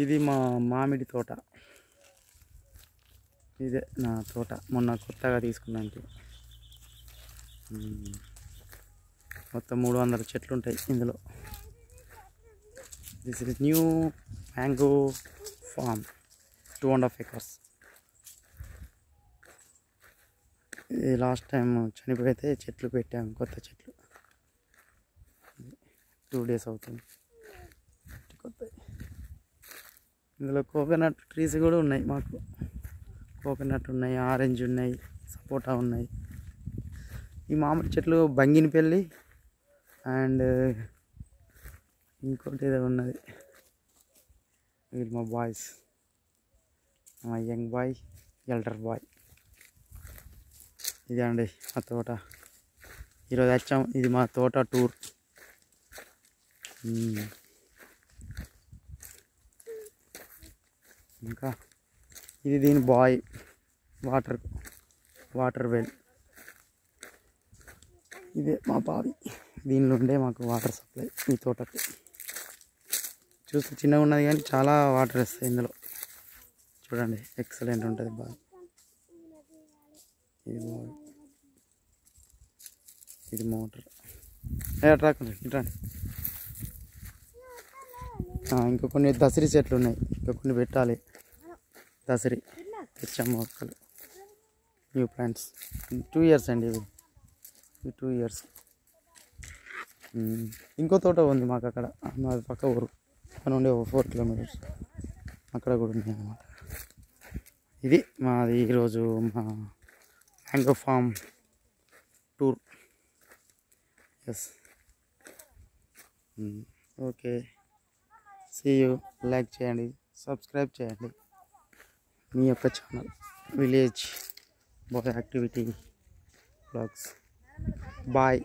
ఇది మా మామిడి తోట. ఇదే నా తోట, మొన్న కొత్తగా తీసుకున్నాను. మొత్తం 300 చెట్లు ఉంటాయి ఇందులో. This is new mango farm, 2.5 acres. ఇది లాస్ట్ టైం చనిపోయితే చెట్లు పెట్టాము, కొత్త చెట్లు. 2 days అవుతుంది కొత్త. ఇందులో కోకోనట్ ట్రీస్ కూడా ఉన్నాయి మాకు. కోకోనట్ ఉన్నాయి, ఆరెంజ్ ఉన్నాయి, సపోటా ఉన్నాయి. ఈ మామిడి చెట్లు బంగినపల్లి అండ్ ఇంకోటి ఏదో ఉన్నది. వీళ్ళు మా బాయ్స్, మా యంగ్ బాయ్, ఎల్డర్ బాయ్. ఇది అండి మా తోట. ఈరోజు వచ్చాం, ఇది మా తోట టూర్. ఇంకా ఇది దీని బాయ్, వాటర్ వెల్. ఇదే మా బావి, దీనిలో ఉండే మాకు వాటర్ సప్లై ఈ తోటకి. చూస్తే చిన్నగా ఉన్నది కానీ చాలా వాటర్ వస్తాయి ఇందులో. చూడండి, ఎక్సలెంట్ ఉంటుంది బావి. ఇది బావి, ఇది మోటార్. రాకండి ఇట్రండి. ఇంకా కొన్ని దసరి చెట్లు ఉన్నాయి, ఇంకా కొన్ని పెట్టాలి. దసరి తెచ్చాము మొక్కలు, న్యూ ప్లాంట్స్. 2 years అండి ఇవి 2 years. ఇంకో తోట ఉంది మాకు అక్కడ, మాది పక్క ఊరు. అక్కడ నుండి 4 kilometers అక్కడ కూడా ఉంది అన్నమాట. ఇది మాది ఈరోజు మా mango farm tour. Yes, okay, see you. Like చేయండి, సబ్స్క్రైబ్ చేయండి మీ యొక్క channel village boy activity blogs. Bye.